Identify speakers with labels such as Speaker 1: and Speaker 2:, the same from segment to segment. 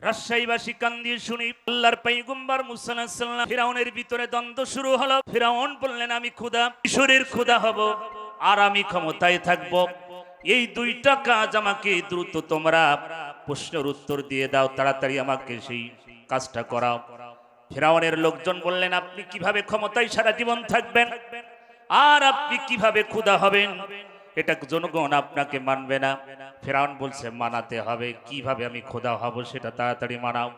Speaker 1: রাজশাহীবাসী কান দিয়ে শুনি আল্লাহর পয়গম্বর মুসা আলাইহিস সালাম ফিরাউনের ভিতরে দ্বন্দ্ব শুরু হলো। ফিরাউন বললেন আমি খোদা, মিশরের খোদা হব আর আমি ক্ষমতায় থাকব। এই দুইটা কাজ আমাকে দ্রুত তোমরা প্রশ্নের উত্তর দিয়ে দাও, তাড়াতাড়ি আমাকে সেই কাজটা করাও। ফিরাউনের লোকজন বললেন আপনি কিভাবে ক্ষমতায় সারা জীবন থাকবেন আর আপনি কিভাবে খোদা হবেন, এটা জনগণ আপনাকে মানবে না। ফিরাউন বলছে মানাতে হবে, কিভাবে আমি খোদা হব সেটা তাড়াতাড়ি মানাও।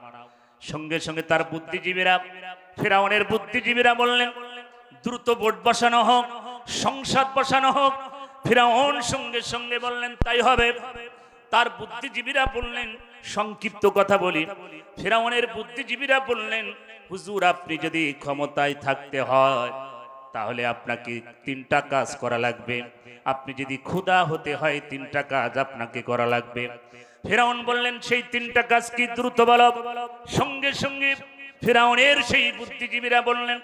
Speaker 1: সঙ্গে সঙ্গে তার বুদ্ধিজীবীরা, ফিরাউনের বুদ্ধিজীবীরা বললেন দ্রুত ভোট বসানো হোক, সংসদ বসানো হোক। ফিরাউন সঙ্গে সঙ্গে বললেন তাই হবে। তার বুদ্ধিজীবীরা বললেন, সংক্ষিপ্ত কথা বলি, ফিরাউনের বুদ্ধিজীবীরা বললেন হুজুর আপনি যদি ক্ষমতায় থাকতে হয় তাহলে আপনাকে তিনটা কাজ করা লাগবে। আপনি যদি খোদা হতে হয় তিনটা কাজ আপনাকে করা লাগবে। ফিরাউন বললেন সেই তিনটা কাজ কি, দ্রুত বলো। সঙ্গে সঙ্গে ফিরাউনের সেই বুদ্ধিজীবীরা বললেন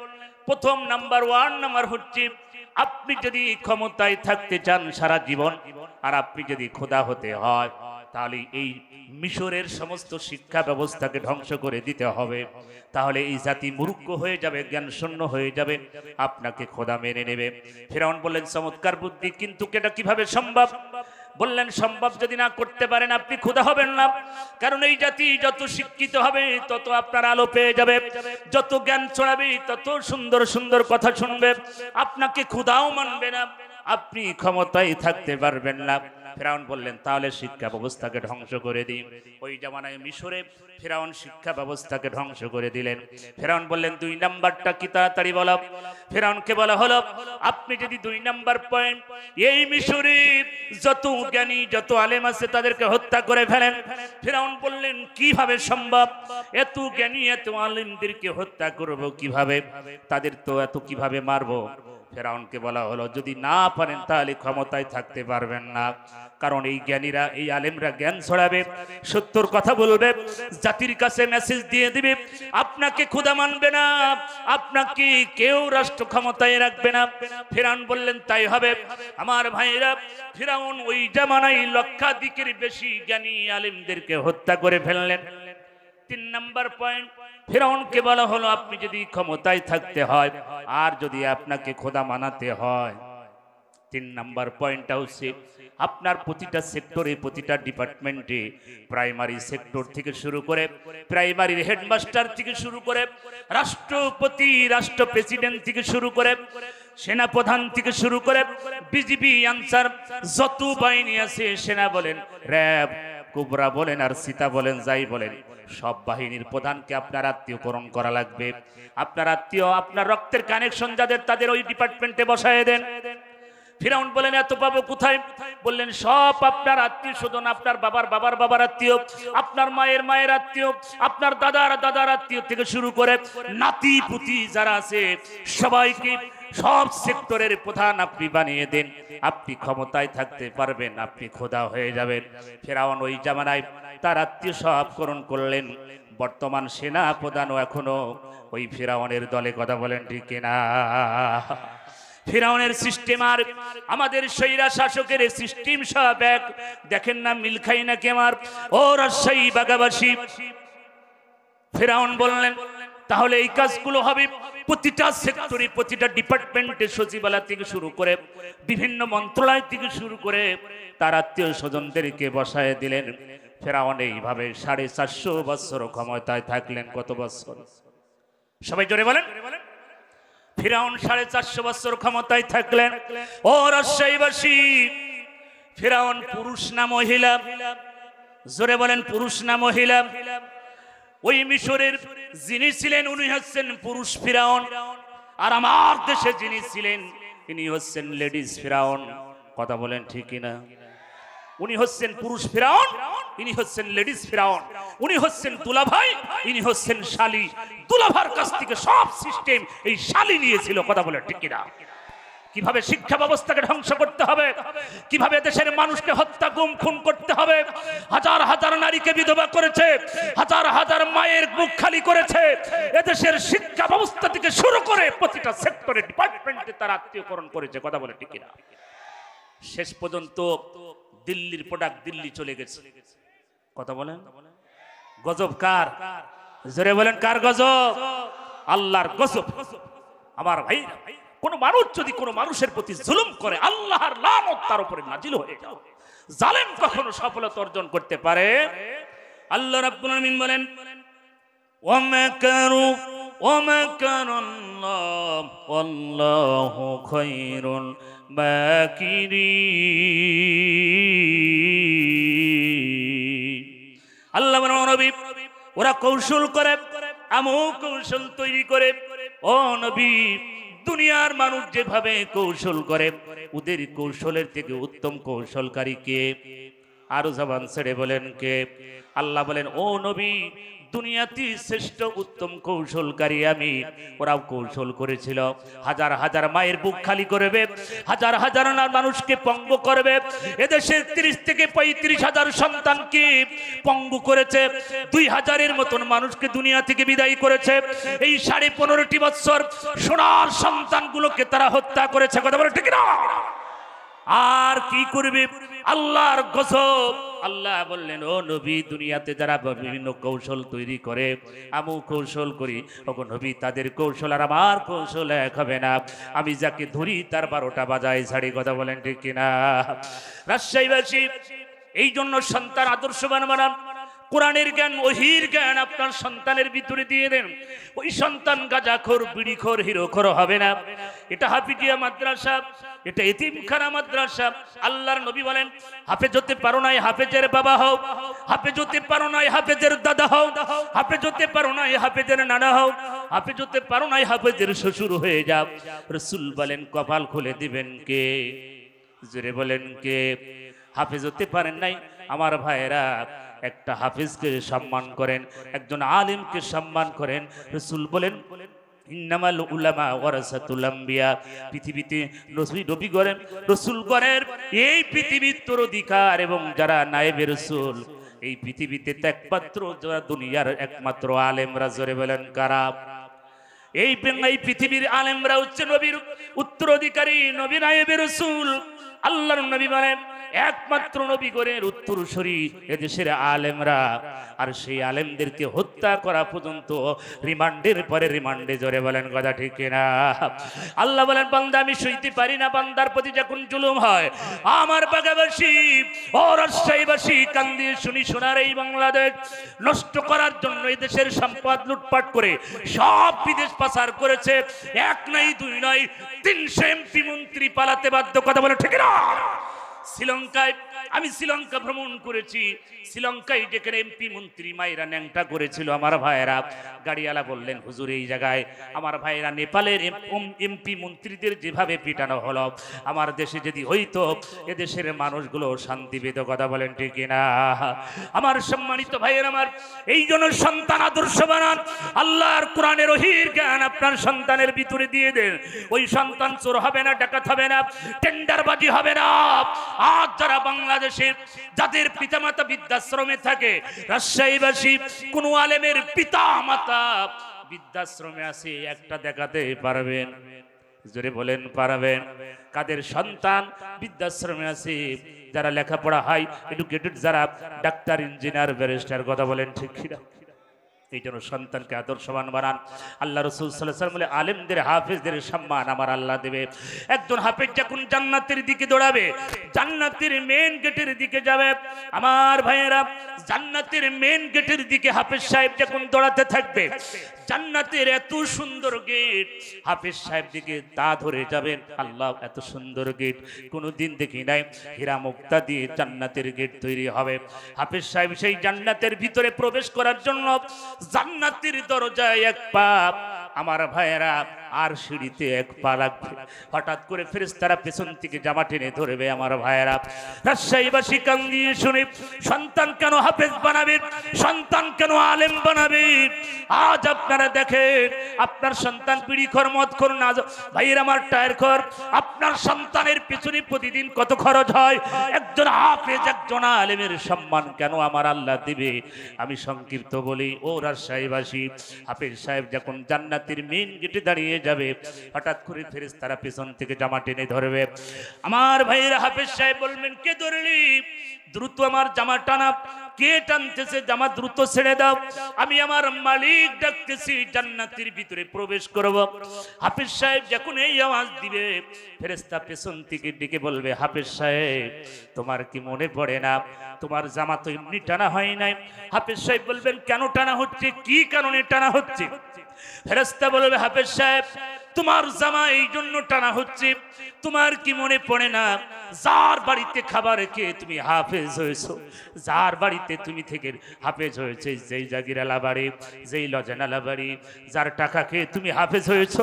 Speaker 1: প্রথম নাম্বার 1 নাম্বার হচ্ছে আপনি যদি ক্ষমতায় থাকতে চান সারা জীবন আর আপনি যদি খোদা হতে হয় তাহলে এই মিশরের সমস্ত শিক্ষা ব্যবস্থাকে ধ্বংস করে দিতে হবে। তাহলে এই জাতি মূর্খ হয়ে যাবে, জ্ঞান শূন্য হয়ে যাবে, আপনাকে খোদা মেনে নেবে। ফিরাউন বললেন চমৎকার বুদ্ধি, কিন্তু এটা কিভাবে সম্ভব? বললেন সম্ভব যদি না করতে পারেন আপনি খোদা হবেন না। কারণ এই জাতি যত শিক্ষিত হবে তত আপনার আলো পেয়ে যাবে, যত জ্ঞান ছড়াবে তত সুন্দর সুন্দর কথা শুনবে, আপনাকে খোদাও মানবে না, আপনি ক্ষমতায় থাকতে পারবেন না। ফিরাউন বললেন তাহলে শিক্ষা ব্যবস্থাকে ধ্বংস করে দিই। ওই জামানায় মিশরে ফিরাউন শিক্ষা ব্যবস্থাকে ধ্বংস করে দিলেন। ফিরাউন বললেন 2 নাম্বারটা কি, তাড়াতাড়ি বলো। ফিরাউনকে বলা হলো আপনি যদি 2 নাম্বার পয়েন্ট এই মিশরে যত জ্ঞানী যত আলেম আছে তাদেরকে হত্যা করে ফেলেন। ফিরাউন বললেন কিভাবে সম্ভব, এত জ্ঞানী এত আলেমদেরকে হত্যা করব কিভাবে, তাদের তো এত কিভাবে মারবো। ফিরাউনকে বলা হলো যদি না পারেন তাহলে ক্ষমতায় থাকতে পারবেন না। কারণ এই জ্ঞানীরা এই আলেমরা জ্ঞান ছড়াবে, সত্যর কথা বলবে, জাতির কাছে মেসেজ দিয়ে দিবে, আপনাকে খোদা মানবে না, আপনাকে কেউ রাষ্ট্র ক্ষমতায় রাখবে না। ফিরাউন বললেন তাই হবে। আমার ভাইরা, ফিরাউন ওই জামানায় লক্ষাধিকের বেশি জ্ঞানী আলেমদেরকে হত্যা করে ফেললেন। 3 নাম্বার পয়েন্ট ফিরাউনকে বলা হলো আপনি যদি ক্ষমতায় থাকতে হয় আর যদি আপনাকে খোদা মানাতে হয়, 3 নাম্বার পয়েন্টটা হচ্ছে আপনার প্রতিটা সেক্টরে প্রতিটা ডিপার্টমেন্টে, প্রাইমারি সেক্টর থেকে শুরু করে প্রাইমারির হেডমাস্টার থেকে শুরু করে রাষ্ট্রপতি রাষ্ট্র প্রেসিডেন্ট থেকে শুরু করে সেনা প্রধান থেকে শুরু করে বিজিবি আনসার যত বাহিনী আছে, সেনা বলেন, র্যাব, কুবরা বলেন আর সীতা বলেন, যাই বলেন, সব বাহিনীর প্রধানকে আপনার আত্মীয়করণ করা লাগবে। আপনার আত্মীয়, আপনার রক্তের কানেকশন যাদের তাদের ওই ডিপার্টমেন্টে বসায় দেন। ফিরাউন বলেন এত পাবো কোথায়? বললেন সব আপনার আত্মীয় স্বজন, আপনার বাবার বাবার বাবার আত্মীয়, আপনার মায়ের মায়ের আত্মীয়, আপনার দাদার দাদার আত্মীয় থেকে শুরু করে নাতি পুতি যারা আছে সবাইকে সব সেক্টরের প্রধান আপনি বানিয়ে দেন, আপনি ক্ষমতায় থাকতে পারবেন, আপনি খোদা হয়ে যাবেন। ফিরাউন ওই জামানায় তার আত্মীয় সবকরণ করলেন। বর্তমান সেনা প্রধানও এখনো ওই ফিরাউনের দলে, কথা বলেন ঠিক কিনা? ফিরাউনের সিস্টেম আর আমাদের সৈরা শাসকের সিস্টেম সব এক, দেখেন না মিল খাই না কেমার। ও রাজশাহী বাগাবাসী, ফিরাউন বললেন তাহলে এই কাজগুলো হবে প্রতিটা সেক্টরে প্রতিটা ডিপার্টমেন্টে, সচিবালয় থেকে শুরু করে বিভিন্ন মন্ত্রণালয় থেকে শুরু করে তার আত্মীয় স্বজনদেরকে বসায় দিলেন। ফিরাউন এইভাবে 450 বছর ক্ষমতায় থাকলেন। কত বছর? সবাই জোরে বলেন। ফিরাউন 450 বছর ক্ষমতায় থাকলেন। ও রাজশাহীবাসী, ফিরাউন পুরুষ না মহিলা? জোরে বলেন, পুরুষ না মহিলা? ওই মিশরের যিনি ছিলেন উনি হচ্ছেন পুরুষ ফিরাউন, আর আমার দেশে যিনি ছিলেন তিনি হচ্ছেন লেডিস ফিরাউন। কথা বলেন ঠিক কিনা? উনি হচ্ছেন পুরুষ ফিরাউন, ইনি হচ্ছেন লেডিস ফিরাউন। উনি হচ্ছেন দুলাভাই, ইনি হচ্ছেন শালি। দুলাভার কাছ থেকে সব সিস্টেম এই শালি নিয়েছিল। কথা বলেন ঠিক কিনা? কিভাবে শিক্ষা ব্যবস্থাকে ধ্বংস করতে হবে, কিভাবে দেশের মানুষকে হত্যা গুম খুন করতে হবে, হাজার হাজার নারীকে বিধবা করেছে, হাজার হাজার মায়ের মুখ খালি করেছে। এদেশের শিক্ষা ব্যবস্থা থেকে শুরু করে প্রতিটা সেক্টরে ডিপার্টমেন্টে তার আত্মীয়করণ করেছে। কথা বলে ঠিক কিনা? শেষ পর্যন্ত দিল্লির প্রোডাক্ট দিল্লি চলে গেছে। কথা বলেন, গজব কার? জোরে বলেন কার গজব? আল্লাহর গজব। আমার ভাই, কোন মানুষ যদি কোন মানুষের প্রতি জুলুম করে আল্লাহর লানত তার উপরে নাজিল হয়ে যাও। জালেম কখনো সফলতা অর্জন করতে পারে? আল্লাহ রাব্বুল আলামিন বলেন ওয়ামাকারু ওয়ামাকারাল্লাহ ওয়াল্লাহু খায়রুল মাকিরিন। আল্লাহ বলেন নবী, ওরা কৌশল করে, আমও কৌশল তৈরি করে। ও নবী, দুনিয়ার মানুষ যেভাবে কৌশল করে ওদের কৌশলের থেকে উত্তম কৌশলকারী কে? আরো জবান ছেড়ে বলেন কে? আল্লাহ বলেন ও নবী, দুনিয়াতে শ্রেষ্ঠ উত্তম কৌশলকারী আমি। ওরাও কৌশল করেছিল, হাজার হাজার মায়ের বুক খালি করবে, হাজার হাজার মানুষকে পঙ্গু করবে। এদেশের 30 থেকে 35,000 সন্তানকে পঙ্গু করেছে, 2000-এর মতন মানুষকে দুনিয়া থেকে বিদায় করেছে। এই 15.5 বছর সোনার সন্তানগুলোকে তারা হত্যা করেছে। কথা বলে ঠিক না? আর কি করবে? আল্লাহর গজব। আল্লাহ বললেন ও নবী, দুনিয়াতে যারা বিভিন্ন কৌশল তৈরি করে, আমু কৌশল করি, ওগো নবী, তাদের কৌশল আর আমার কৌশল এক হবে না। আমি যাকে ধরি তার 12টা বাজায় ছাড়ি। কথা বলেন ঠিক কিনা? রাজশাহীবাসী, এই জন্য সন্তান আদর্শবান বানান। কোরআনের জ্ঞান, ওহীর জ্ঞান আপনার সন্তানের ভিতরে দিয়ে দেন। ওই সন্তান গাঁজাখোর, বিড়িখোর, হিরোখোর হবে না। এটা হাফিজিয়া মাদ্রাসা, এটা এতিমখানা মাদ্রাসা। আল্লাহর নবী বলেন হাফেজ হতে পারো নাই, হাফেজের বাবা হও। হাফেজ হতে পারো নাই, হাফেজের দাদা হও। হাফেজ হতে পারো নাই, হাফেজের নানা হও। হাফেজ হতে পারো নাই, হাফেজের শ্বশুর হয়ে যাও। রাসূল বলেন কপাল খুলে দিবেন কে? জোরে বলেন কে? হাফেজ হতে পারেন নাই আমার ভাইয়েরা, একটা হাফেজকে সম্মান করেন, একজন আলিমকে সম্মান করেন। রাসূল বলেন ইন্নামাল উলামা ওয়ারাসাতুল আম্বিয়া। পৃথিবীতে নবী করেন, রাসূল করেন, এই পৃথিবীর উত্তরাধিকার এবং যারা নায়েবে রাসূল, এই পৃথিবীতে একমাত্র যারা দুনিয়ার একমাত্র আলেমরা। জোরে বলেন কারা? এই পৃথিবীর আলেমরা হচ্ছে নবীর উত্তরাধিকারী, নবী নায়েবে রাসূল। আল্লাহর নবী বলেন একমাত্র নবীগণের উত্তরসূরি এদেশের আলেমরা। আর সেই আলেমদেরকে হত্যা করা পর্যন্ত রিমান্ডের পরে রিমান্ডে। জোরে বলেন কথা ঠিক কিনা? আল্লাহ বলেন বান্দা আমি সইতে পারি না, বান্দার প্রতি যখন জুলুম হয়। আমার বাগাবাসী ও রাজশাহীবাসী কান দিয়ে শুনি, সোনার এই বাংলাদেশ নষ্ট করার জন্য এই দেশের সম্পদ লুটপাট করে সব বিদেশ পাচার করেছে। 1 নয় 2 নয় 300 এমপি মন্ত্রী পালাতে বাধ্য। কথা বলে ঠিক না? শ্রীলঙ্কায়, আমি শ্রীলঙ্কা ভ্রমণ করেছি। শ্রীলঙ্কায় যেখানে এমপি মন্ত্রী মায়েরা ন্যাংটা করেছিল, আমার ভাইয়েরা, গাড়িওয়ালা বললেন হুজুর এই জায়গায় আমার ভাইয়েরা নেপালের এমপি মন্ত্রীদের যেভাবে পিটানো হলো, আমার দেশে যদি হইতো এদেশের মানুষগুলো শান্তি পেত। কথা বলেন ঠিক না? আমার সম্মানিত ভাইয়ের, আমার এই জন্য সন্তান আদর্শ বানান। আল্লাহর কোরআনের ওহীর জ্ঞান আপনার সন্তানের ভিতরে দিয়ে দেন। ওই সন্তান চোর হবে না, ডাকাত হবে না, টেন্ডারবাজি হবে না। আজ যারা বাংলাদেশে যাদের পিতামাতা বৃদ্ধাশ্রমে থাকে, রাজশাহীবাসী কোন আলেমের পিতামাতা বৃদ্ধাশ্রমে আছে একটা দেখাতে পারবেন? জোরে বলেন পারবেন? কাদের সন্তান বৃদ্ধাশ্রমে আছে? যারা লেখাপড়া হাই এডুকেটেড, যারা ডাক্তার, ইঞ্জিনিয়ার, ব্যারিস্টার। কথা বলেন ঠিক কিনা? এই জন্য সন্তানকে আদর্শবান বানান। আল্লাহ রাসূল সাল্লাল্লাহু আলাইহি ওয়াসাল্লাম বলে আলেমদের, হাফেজদের সম্মান আমার আল্লাহ দেবে। একজন হাফেজ যখন জান্নাতের দিকে দৌড়াবে, জান্নাতের মেন গেটের দিকে যাবে, আমার ভাইয়েরা, জান্নাতের মেন গেটের দিকে হাফেজ সাহেব যখন দৌড়াতে থাকবে, জান্নাতের এত সুন্দর গেট, হাফেজ সাহেব দিকে তা ধরে যাবেন। আল্লাহ, এত সুন্দর গেট কোনোদিন দেখি নাই। হীরা মুক্তা দিয়ে জান্নাতের গেট তৈরি হবে। হাফেজ সাহেব সেই জান্নাতের ভিতরে প্রবেশ করার জন্য জান্নাতের দরজায় 1 পা, আমার ভাইয়েরা, আর সিঁড়িতে 1 পা লাগবে। হঠাৎ করে ফেরেশতারা পেছন থেকে জামা টেনে ধরবে। আমার ভাইয়েরা, রাজশাহীবাসী কান দিয়ে শুনে, সন্তান কেন হাফেজ বানাবে? সন্তান কেন আলেম বানাবে? আজ আপনারা দেখেন আপনার সন্তান বিড়িখোর, মদখোর, না ভাইয়ের আমার টায়ার খোর, আপনার সন্তানের পিছনে প্রতিদিন কত খরচ হয়। একজন হাফেজ, একজন আলেমের সম্মান কেন আমার আল্লাহ দিবে? আমি সংক্ষিপ্ত বলি, ও রাজশাহীবাসী, হাফেজ সাহেব যখন জান্নাতের মেইন গেটে দাঁড়িয়ে যাবে, হঠাৎ করে ফেরেশতারা পেছন থেকে জামা টেনে ধরবে। আমার ভাইয়েরা, হাফেজ সাহেব বলবেন কে ধরলি? দ্রুত আমার জামা টানা। কে টানতেছে জামা দ্রুত ছেড়ে দাও, আমি আমার মালিক ডাকতেছি জান্নাতের ভিতরে প্রবেশ করব। হাফেজ সাহেব যখন এই আওয়াজ দিবে ফেরেশতা পেছন থেকে ডেকে বলবে, হাফেজ সাহেব তোমার কি মনে পড়ে না তোমার জামা তো এমনি টানা হয় নাই? হাফেজ সাহেব বলবেন, কেন টানা হচ্ছে, কি কারণে টানা হচ্ছে? ফেরেশতা বলবে, হাফেজ সাহেব তোমার জামা এই জন্য টানা হচ্ছে, তোমার কি মনে পড়ে না যার বাড়িতে খাবার খেয়ে তুমি হাফেজ হয়েছো, যার বাড়িতে তুমি থেকে হাফেজ হয়েছে, যেই জাগিরালা বাড়ি, যেই লজেনালা বাড়ি, যার টাকা খেয়ে তুমি হাফেজ হয়েছো,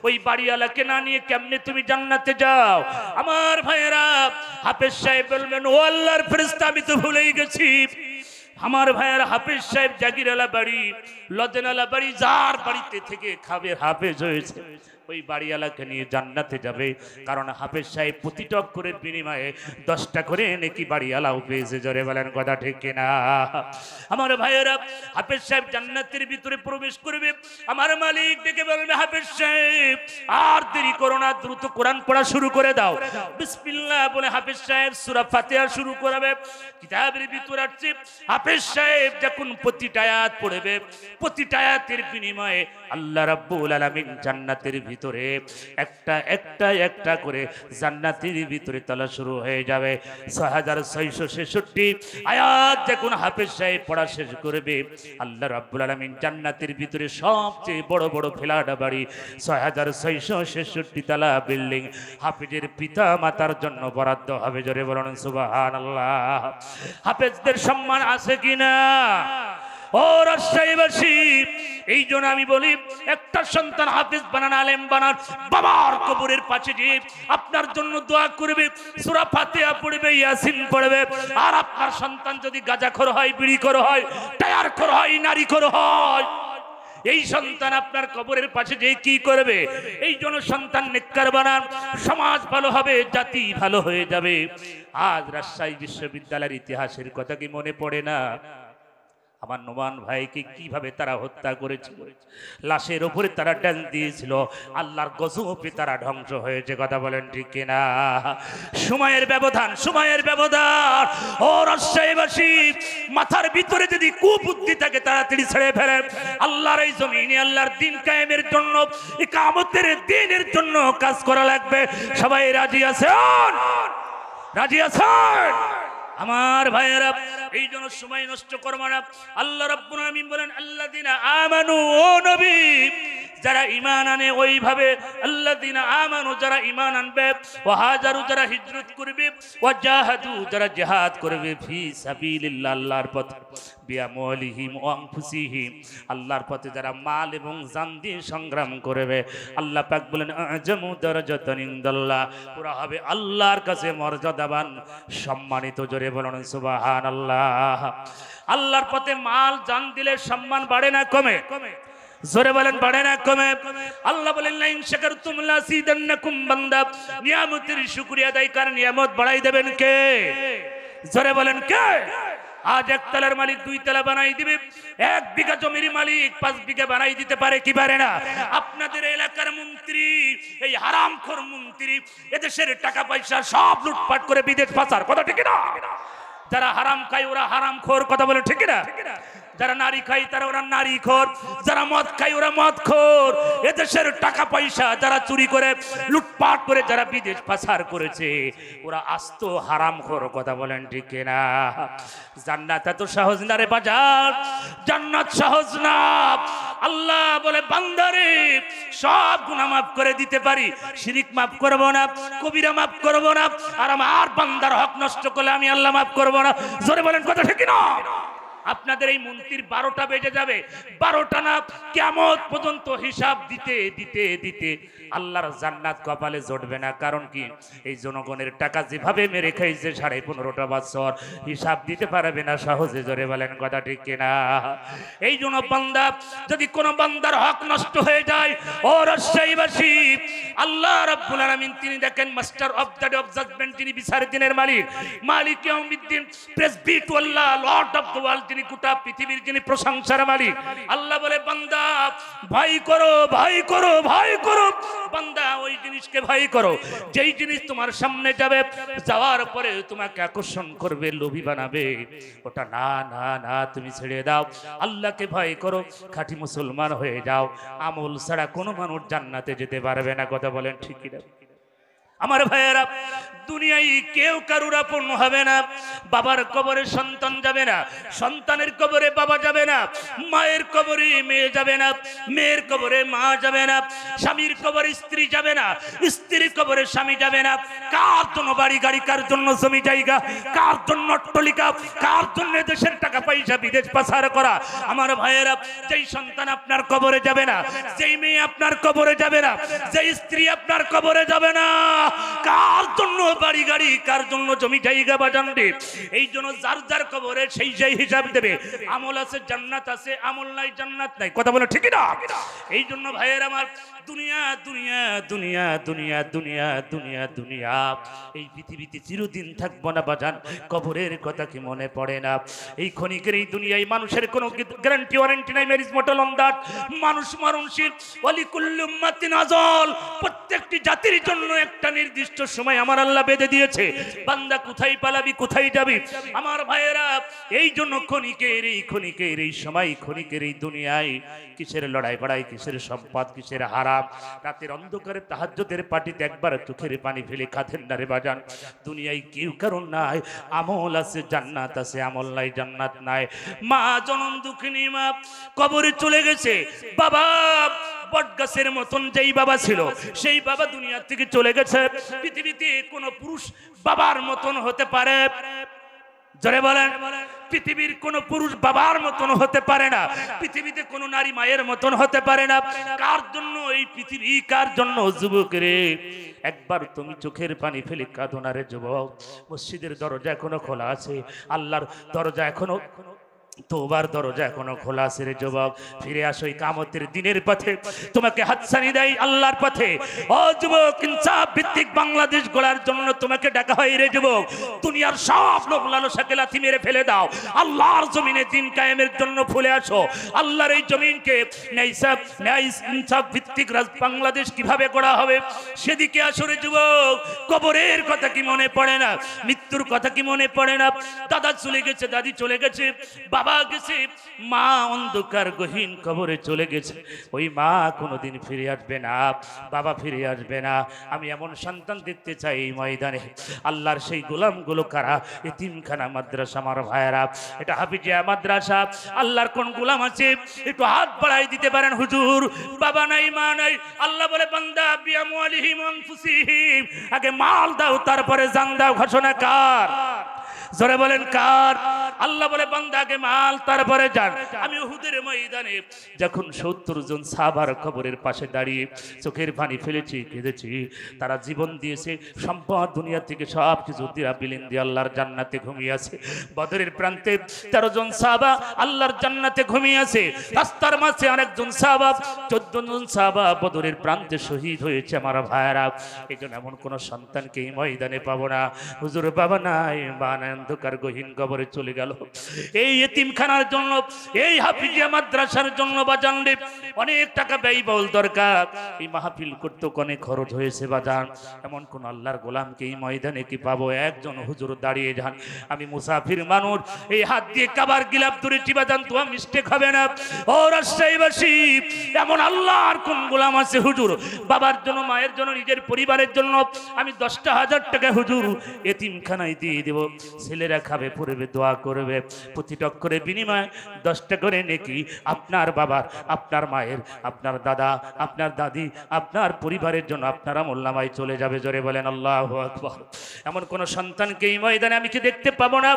Speaker 1: ওই বাড়িওয়ালাকে না নিয়ে কেমনে তুমি জান্নাতে যাও? আমার ভাইয়েরা, হাফেজ সাহেব বলবেন, ও আল্লাহর ফেরেশতা আমি তো ভুলেই গেছি। আমার ভাইয়ের হাফেজ সাহেব জাগিরালা বাড়ি, লজেনালা বাড়ি, যার বাড়িতে থেকে খাবে হাফেজ হয়েছে, ওই বাড়িওয়ালাকে নিয়ে জান্নাতে যাবে। কারণ হাফেজ সাহেব প্রতিটা অক্ষরের বিনিময়ে 10টা করে নাকি বাড়িওয়ালাও পেয়েছে। জোরে বলেন কথা ঠিক কিনা? আমার ভাইয়েরা, হাফেজ সাহেব জান্নাতের ভিতরে প্রবেশ করবে, আমার মালিক ডেকে বলবে, হাফেজ সাহেব আর দেরি করো না, দ্রুত কোরআন পড়া শুরু করে দাও। বিসমিল্লাহ বলে হাফেজ সাহেব সূরা ফাতিহা শুরু করবে। কিতাবের ভিতরে আছে, হাফেজ সাহেব যখন প্রতিটা আয়াত পড়বে, প্রতিটা আয়াতের বিনিময়ে আল্লাহ রাব্বুল আলামিন জান্নাতের ভিতরে একটা একটা একটা করে জান্নাতের ভিতরে তলা শুরু হয়ে যাবে। 6666 আয়াত যখন হাফেজ সাহেব পড়া শেষ করবে, আল্লাহ রাব্বুল আলামিন জান্নাতের ভিতরে সবচেয়ে বড় বড় ফ্ল্যাট বাড়ি, 6666 তলা বিল্ডিং হাফেজের পিতা মাতার জন্য বরাদ্দ হবে। জোরে বলুন সুবহানাল্লাহ। হাফেজদের সম্মান আছে কিনা? ও রাজশাহীবাসী, এই জন্য আমি বলি, একটা সন্তান হাফেজ বানান, আলেম বানান, বাবার কবরের পাশে যে আপনার জন্য দোয়া করবে, সূরা ফাতিহা পড়বে, ইয়াসিন পড়বে। আর আপনার সন্তান যদি গাঁজাখোর হয়, বিড়িখোর হয়, টায়ারখোর হয়, নারীখোর হয়, এই সন্তান আপনার কবরের পাশে যে কি করবে? এই জন্য সন্তান নেককার বানান, সমাজ ভালো হবে, জাতি ভালো হয়ে যাবে। আজ রাজশাহী বিশ্ববিদ্যালয়ের ইতিহাসের কথা কি মনে পড়ে না? আমার নোমান ভাইকে কিভাবে তারা হত্যা করেছিল, লাশের উপরে তারা ডাল দিয়েছিল, আল্লাহর গজবে তারা ধ্বংস হয়েছে। কথা বলেন ঠিক কিনা? সময়ের ব্যবধান, সময়ের ব্যবধান। ও রাজশাহীবাসী, মাথার ভিতরে যদি কুবুদ্ধি থাকে তাড়াতাড়ি ছেড়ে ফেলেন। আল্লাহর এই জমিনে আল্লাহর দিন কায়েমের জন্য, ইকামতের দিনের জন্য কাজ করা লাগবে। সবাই রাজি আছেন? রাজি আছেন? আমার ভাইয়েরা, এই জন্য সময় নষ্ট করব না। আল্লাহ রাব্বুল আলামিন বলেন, আল্লাযিনা আমানু, ও নবী যারা ঈমান আনে ওইভাবে, আল্লাযিনা আমানু যারা ঈমান আনবে, ওয়া হাজারু যারা হিজরত করবে, ওয়া জাহাদু যারা জিহাদ করবে, ফি সাবিলিল্লাহ আল্লাহর পথে, বিআমওয়ালিহিম ওয়া আনফুসিহিম আল্লাহর পথে যারা মাল এবং জান দিয়ে সংগ্রাম করবে, আল্লাহ পাক বলেন, আ'জামু দারাজাতান ইনদাল্লাহ, ওরা হবে আল্লাহর কাছে মর্যাদাবান, সম্মানিত। জোরে বলুন সুবহানাল্লাহ। আল্লাহর পথে মাল জান দিলে সম্মান বাড়ে না কমে? জোরে বলেন, বাড়ে না কমে? আল্লাহ বলেন, লা ইন শাকারতুম লাযিদান্নাকুম, বান্দা নিয়ামতের শুকরিয়া আদায় করেন, নিয়ামত বাড়াই দেবেন কে? জোরে বলেন কে? আজ একতলার মালিক 2 তলা বানাই দিবে, 1 বিঘা জমির মালিক 5 বিঘা বানাই দিতে পারে কি পারে না? আপনাদের এলাকার মন্ত্রী, এই হারামখোর মন্ত্রী, এদেশের টাকা পয়সা সব লুটপাট করে বিদেশ পাচার। কথা ঠিক না? যারা হারাম খায় ওরা হারামখোর। কথা বলে ঠিক না? যারা নারী খায় তারা ওরা নারীখোর, যারা মদ খায় ওরা মদখোর। এদেশের টাকা পয়সা যারা চুরি করে, লুটপাট করে, যারা বিদেশ পাচার করেছে, ওরা আস্ত হারামখোর। কথা বলেন ঠিক না? জান্নাত এত সহজ না রে বাজার, জান্নাত সহজ না। আল্লাহ বলে, বান্দারে সব গুনাহ মাফ করে দিতে পারি, শিরিক মাফ করব না, কবিরা মাফ করব না, আর আমার বান্দার হক নষ্ট করলে আমি আল্লাহ মাফ করব না। জোরে বলেন কথা ঠিক না? আপনাদের এই মন্ত্রীর 12টা বেজে যাবে, 12টা না, কিয়ামত পর্যন্ত হিসাব দিতে দিতে দিতে আল্লাহর জান্নাত কপালে জুটবে না। কারণ কি? এই জনগণের টাকা যেভাবে মেরে খাইছে 15.5টা বছর, হিসাব দিতে পারবে না সহজে। জোরে বলেন কথা ঠিক কিনা? এই জন্য বান্দা, যদি কোনো বান্দার হক নষ্ট হয়ে যায়, ও রাজশাহীবাসী, আল্লাহ রাব্বুল আলামিন তিনি দেখেন master of the day of judgment, তিনি বিচার দিনের মালিক, মালিক ইয়াউমিদ্দিন, প্রেসবিটুল্লাহ, লর্ড অফ দ্য ওয়ার্ল্ড, যিনি গোটা পৃথিবীর যিনি প্রশংসার মালিক। আল্লাহ বলে বান্দা ভয় করো, ভয় করো, ভয় করো। বান্দা ওই জিনিসকে ভয় করো যেই জিনিস তোমার সামনে যাবে, যাওয়ার পরে তোমাকে আকর্ষণ করবে, লোভী বানাবে। ওটা না না না, তুমি ছেড়ে দাও। আল্লাহকে ভয় করো, খাঁটি মুসলমান হয়ে যাও। আমল ছাড়া কোনো মানুষ জান্নাতে যেতে পারবে না। কথা বলেন ঠিক কি না? আমার ভাইয়েরা, দুনিয়ায় কেউ কারুর আপন হবে না। বাবার কবরে সন্তান যাবে না, সন্তানের কবরে বাবা যাবে না, মায়ের কবরে মেয়ে যাবে না, মেয়ের কবরে মা যাবে না, স্বামীর কবরে স্ত্রী যাবে না, স্ত্রীর কবরে স্বামী যাবে না। কার জন্য বাড়ি গাড়ি, কার জন্য জমি জায়গা, কার জন্য অট্টালিকা, কার জন্য দেশের টাকা পয়সা বিদেশ পাচার করা? আমার ভাইয়েরা, যেই সন্তান আপনার কবরে যাবে না, যেই মেয়ে আপনার কবরে যাবে না, যেই স্ত্রী আপনার কবরে যাবে না, কার জন্য বাড়ি গাড়ি, কার জন্য জমি জায়গা বাজানবে? এই জন্য যার যার কবরে সেই সেই হিসাব দেবে। আমল আছে জান্নাত আছে, আমল নাই জান্নাত নাই। কথা বলে ঠিক না? এই জন্য ভাইয়ের আমার, দুনিয়া দুনিয়া দুনিয়া দুনিয়া দুনিয়া দুনিয়া দুনিয়া, এই পৃথিবীতে চিরদিন থাকবো না বাজান। কবরের কথা কি মনে পড়ে না? এই ক্ষণিকের এই দুনিয়ায় মানুষের কোনো গ্যারান্টি ওয়ারেন্টি নাই। ম্যারিজ মটল অন দ্যাট, মানুষ মরণশীল। ওয়ালিকুল্লি উম্মাতিন আজাল, প্রত্যেকটি জাতির জন্য একটা নির্দিষ্ট সময় আমার আল্লাহ বেঁধে দিয়েছে। বান্দা কোথায় পালাবি, কোথায় যাবি? আমার ভাইয়েরা, এই জন্য ক্ষণিকের এই সময়, ক্ষণিকের এই দুনিয়ায় কিসের লড়াই বাড়াই, কিসের সম্পদ, কিসের হারাম? রাতের অন্ধকারে তাহাজ্জুদের পাটিতে একবার চোখের পানি ফেলে কাঁদেন না রে বাজান। দুনিয়ায় কেউ কারণ নাই, আমল আছে জান্নাত আছে, আমল নাই জান্নাত নাই। মা জনম দুঃখিনী মা কবরে চলে গেছে। বাবা বটগাছের মতন যেই বাবা ছিল, সেই বাবা দুনিয়া থেকে চলে গেছে। পৃথিবীতে কোন পুরুষ বাবার মতন হতে পারে? জোরে বলেন। পৃথিবীর কোন পুরুষ বাবার মতন হতে পারে না। পৃথিবীতে কোন নারী মায়ের মতন হতে পারে না। কার জন্য এই পৃথিবী, কার জন্য? যুবক রে, একবার তুমি চোখের পানি ফেলে কাঁদো না রে যুবক। মসজিদের দরজা এখনো খোলা আছে, আল্লাহর দরজা এখনো, তোবার দরজা এখনো খোলা আছে রে যুবক। ফিরে আসো এই কিয়ামতের দিনের পথে, তোমাকে হাতছানি দেয় আল্লাহর পথে। ও যুবক, ইনসাফ ভিত্তিক বাংলাদেশ গড়ার জন্য তোমাকে ডাকা হয় রে যুবক। দুনিয়ার সব লোক লালসাকে লাথি মেরে ফেলে দাও, আল্লাহর জমিনে দিন কায়েমের জন্য ফুলে আসো। আল্লাহর এই জমিনকে ইনসাফ ভিত্তিক বাংলাদেশ কিভাবে গড়া হবে সেদিকে আসো রে যুবক। কবরের কথা কি মনে পড়ে না? মৃত্যুর কথা কি মনে পড়ে না? দাদা চলে গেছে, দাদি চলে গেছে, বাবা গেছে, মা অন্ধকার গহীন কবরে চলে গেছে। ওই মা কোনোদিন ফিরে আসবে না, বাবা ফিরে আসবে না। আমি এমন সন্তান দেখতে চাই এই ময়দানে। আল্লাহর সেই গোলামগুলো কারা? এতিমখানা মাদ্রাসা। আমার ভাইয়েরা, এটা হাফিজিয়া মাদ্রাসা। আল্লাহর কোন গোলাম আছে একটু হাত বাড়াই দিতে পারেন? হুজুর, বাবা নাই, মা নাই। আল্লাহ বলে বান্দা বিআমওয়ালিহিম আনফুসিহিম, আগে মাল দাও তারপরে জান দাও। ঘোষণা কার? জোরে বলেন কার? আল্লাহ বলে বান্দাকে মাল তারপরে যান। আমি উহুদের ময়দানে যখন 70 জন সাহাবার কবরের পাশে দাঁড়িয়ে চোখের পানি ফেলেছি, কেঁদেছি। তারা জীবন দিয়েছে, সম্পদ দুনিয়া থেকে সব কিছু দিয়া বিলীন দিয়ে আল্লাহর জান্নাতে ঘুমিয়ে আছে। বদরের প্রান্তে 13 জন সাহাবা আল্লাহর জান্নাতে ঘুমিয়ে আছে। রাস্তার মাঝে আরেকজন সাহাবা, 14 জন সাহাবা বদরের প্রান্তে শহীদ হয়েছে। আমার ভাইয়েরা, এই জন্য এমন কোন সন্তানকে এই ময়দানে পাবো না হুজুর বাবা নাই, মা নাই, অন্ধকার গহীন কবরে চলে গেল। এই এতিমখানার জন্য, এই হাফিজিয়া মাদ্রাসার জন্য বাজান রে অনেক টাকা ব্যয়বহুল দরকার। এই মাহফিল করতে অনেক খরচ হয়েছে বাজান। এমন কোন আল্লাহর গোলামকে এই ময়দানে কি পাবো? একজন হুজুর দাঁড়িয়ে যান। আমি মুসাফির মানুষ, এই হাত দিয়ে কাবার গিলাপ ধরেছি বাজান, তো মিস্টেক হবে না। ও রাজশাহীবাসী, এমন আল্লাহর কোন গোলাম আছে হুজুর বাবার জন্য, মায়ের জন্য, নিজের পরিবারের জন্য আমি 10,000 টাকা হুজুর এতিমখানায় দিয়ে দেব। ছেলেরা খাবে, পড়বে, দোয়া করবে। প্রতিটা অক্ষরের বিনিময়ে 10 টাকা করে নেকি আপনার বাবার, আপনার মায়ের, আপনার দাদা, আপনার দাদি, আপনার পরিবারের জন্য আপনার আমলনামায় চলে যাবে। জোরে বলেন আল্লাহু আকবার। এমন কোন সন্তানকে এই ময়দানে আমি কি দেখতে পাবো না?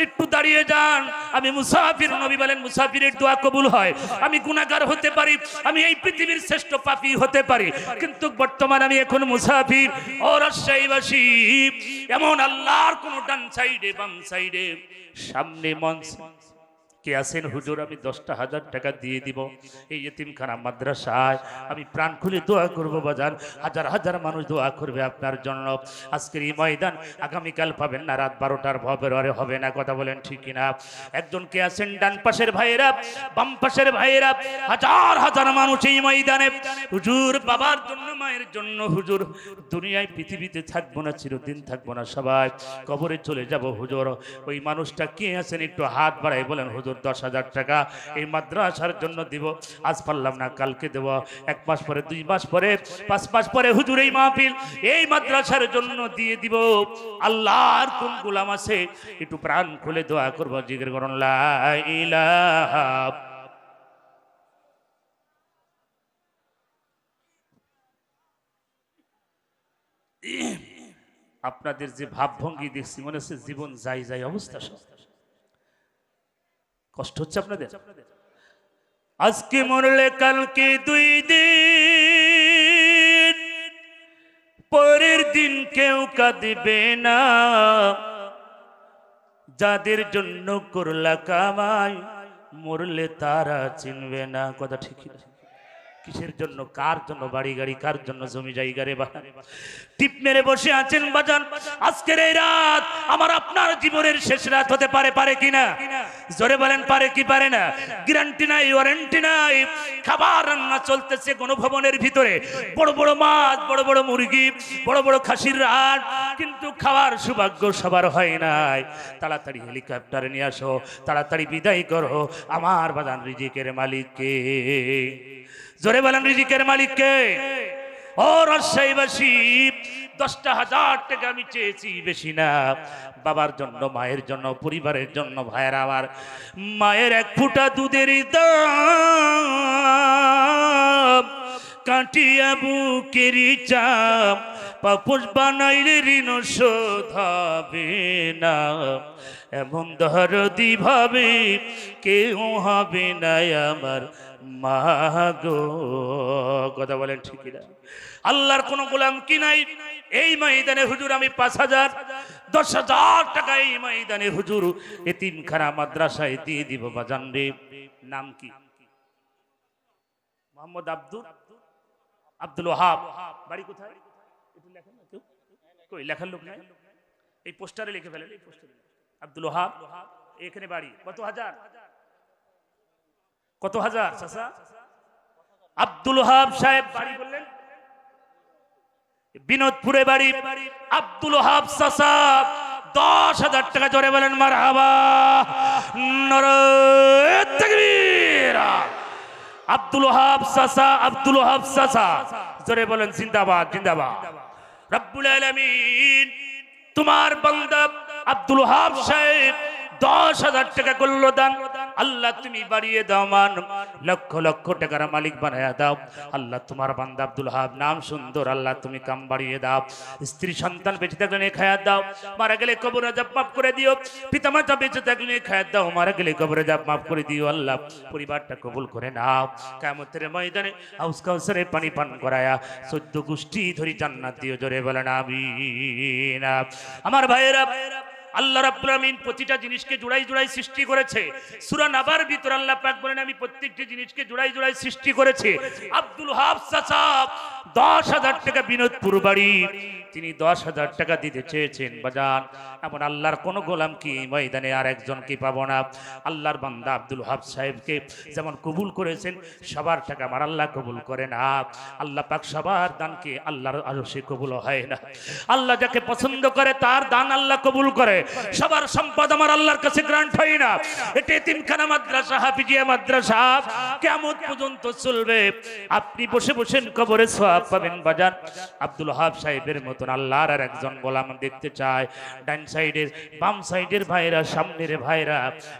Speaker 1: একটু দাঁড়িয়ে যান। আমি মুসাফির, নবী বলেন মুসাফিরের দোয়া কবুল হয়। আমি গুনাহগার হতে পারি, আমি এই পৃথিবীর শ্রেষ্ঠ পাপী হতে পারি, কিন্তু বর্তমানে আমি এখন মুসাফির। ও রাজশাহীবাসী, এমন আল্লাহর কোন ডান সাইডে, বাম সাইডে, সামনে মঞ্চ কে আছেন হুজুর আমি 10,000 টাকা দিয়ে দিব এই এতিমখানা মাদ্রাসায় আমি প্রাণ খুলে দোয়া করব বাজান হাজার হাজার মানুষ দোয়া করবে আপনার জন্য আজকের এই ময়দান আগামীকাল পাবেন না রাত 12টার ভরে হবে না কথা বলেন ঠিক কিনা একজন কে আছেন ডান পাশের ভাইয়েরা বাম পাশের ভাইয়েরা হাজার হাজার মানুষ এই ময়দানে হুজুর বাবার জন্য মায়ের জন্য হুজুর দুনিয়ায় পৃথিবীতে থাকবো না চিরদিন থাকবো না সবাই কবরে চলে যাব হুজুর ওই মানুষটা কে আছেন একটু হাত বাড়াই বলেন হুজুর 10,000 টাকা এই মাদ্রাসার জন্য দিব আজ পারলাম না কালকে দেব 1 মাস পরে 2 মাস পরে 5 মাস পরে হুজুর এই মাহফিল এই মাদ্রাসার জন্য দিয়ে দিব আল্লাহর কোন গোলাম আছে একটু প্রাণ খুলে দোয়া করব জিকির করুন লা ইলাহা আপনাদের যে ভাবভঙ্গি দেখছি মনে হচ্ছে জীবন যাই যাই অবস্থা কষ্ট হচ্ছে আপনাদের আজকে মরলে কালকে 2 দিন পরের দিন কেউ কাঁদবে না যাদের জন্য করলা কামাই মরলে তারা চিনবে না কথা ঠিকই না কিসের জন্য কার জন্য বাড়ি গাড়ি কার জন্য জমি জায়গা রে বাবা টিপ মেরে বসে আছেন বাজান আজকের এই রাত আমার আপনার জীবনের শেষ রাত হতে পারে কিনা জোরে বলেন পারে কি পারে না গ্যারান্টি নাই ওয়ারেন্টি নাই খাবার রান্না চলতেছে গণভবনের ভিতরে বড় বড় মাছ বড় বড় মুরগি বড় বড় খাসির রাত কিন্তু খাওয়ার সৌভাগ্য সবার হয় নাই তাড়াতাড়ি হেলিকপ্টারে নিয়ে আসো তাড়াতাড়ি বিদায় করো আমার বাজান রিজিকের মালিককে জোরে বলেন রিজিকের মালিককে ও রাজশাহীবাসী 10,000 টাকা আমি চেয়েছি বেশি না বাবার জন্য মায়ের জন্য পরিবারের জন্য ভাইয়েরা আমার মায়ের 1 ফোঁটা দুধের দাম কাটিয়া বুকের চাপ পাপোশ বানাইলে ঋণ শোধ হবে না এমন দরদি ভাবে কেউ হবে না আমার মাগো কথা বলেন ঠিকই না আল্লাহর কোন গোলাম কি নাই এই ময়দানে হুজুর আমি 5,000 10,000 টাকা এই ময়দানে হুজুর এতিমখানা মাদ্রাসায় দিয়ে দিব বাজান রে নাম কি মোহাম্মদ আব্দুল ওয়াহাব বাড়ি কোথায় একটু লেখেন না কেউ কই লেখার লোক নাই এই পোস্টারে লিখে ফেলেন এই পোস্টারে আব্দুল ওয়াহাব এখানে বাড়ি কত হাজার চাচা আব্দুল ওয়াহাব সাহেব বাড়ি বললেন বিনোদপুরে বাড়ি আব্দুল ওয়াহাব চাচা 10,000 টাকা জোরে বলেন মারহাবা নারে তাকবীর আব্দুল ওয়াহাব চাচা জোরে বলেন জিন্দাবাদ জিন্দাবাদ রব্বুল আলামিন তোমার বান্দা আব্দুল ওয়াহাব সাহেব 10,000 টাকা করলো দান আল্লাহ তুমি বাড়িয়ে দাও মান লক্ষ লক্ষ টাকার মালিক বানায়া দাও আল্লাহ তোমার বান্দা আব্দুল ওয়াহাব নাম সুন্দর আল্লাহ তুমি কাম বাড়িয়ে দাও স্ত্রী সন্তান বেঁচে থাকলে নিয়ে খায়াত দাও মারা গেলে কবর আযাব মাফ করে দিও পিতামাতা বেঁচে থাকলে নিয়ে খায়াত দাও মারা গেলে কবর আযাব মাফ করে দিও আল্লাহ পরিবারটা কবুল করে নাও কিয়ামতের ময়দানে হাউস কাউসারের পানি পান করায়া 14 গোষ্ঠী ধরে জান্নাত দিও জোরে বলেন আমিন আমার ভাইয়েরা আল্লাহ রাব্বুল আমিন প্রতিটা জিনিসকে জোড়াই জোড়াই সৃষ্টি করেছে সূরা নাবার ভিতর আল্লাহ পাক বলেন আমি প্রত্যেকটি জিনিসকে জোড়াই জোড়াই সৃষ্টি করেছি আব্দুল ওয়াহাব চাচা 10,000 টাকা বিনোদপুর বাড়ি তিনি 10,000 টাকা দিতে চেয়েছেন বাজান এমন আল্লাহর কোন গোলাম কি ময়দানে আর একজন কি পাবো না আল্লাহর বান্দা আব্দুল ওয়াহাব সাহেবকে যেমন কবুল করেছেন সবার টাকা আমার আল্লাহ কবুল করে না আল্লাহ পাক সবার দানকে আল্লাহর আরশে কবুল হয় না আল্লাহ যাকে পছন্দ করে তার দান আল্লাহ কবুল করে সবার সম্পদ আমার আল্লাহর কাছে গ্রান্ট হয় না এটা এতিমখানা মাদ্রাসা হাফিজিয়া মাদ্রাসা কিয়ামত পর্যন্ত চলবে আপনি বসে বসে কবরে সওয়াব পাবেন বাজান আব্দুল ওয়াহাব সাহেবের মতন আল্লাহর আর একজন গোলাম দেখতে চায় ডান সাইডের বাম সাইডের ভাইরা সামনের ভাইরা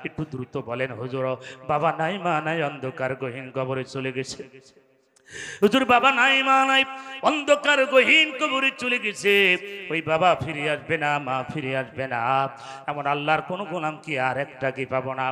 Speaker 1: একটু দ্রুত বলেন হুজুর বাবা নাই মা নাই অন্ধকার গহীন কবরে চলে গেছে হুজুর বাবা নাই মা নাই অন্ধকার গহীন কবরে চলে গেছে ওই বাবা ফিরে আসবে না মা ফিরে আসবে না এমন আল্লাহর কোন গোলাম কি আর একটা কি পাবো না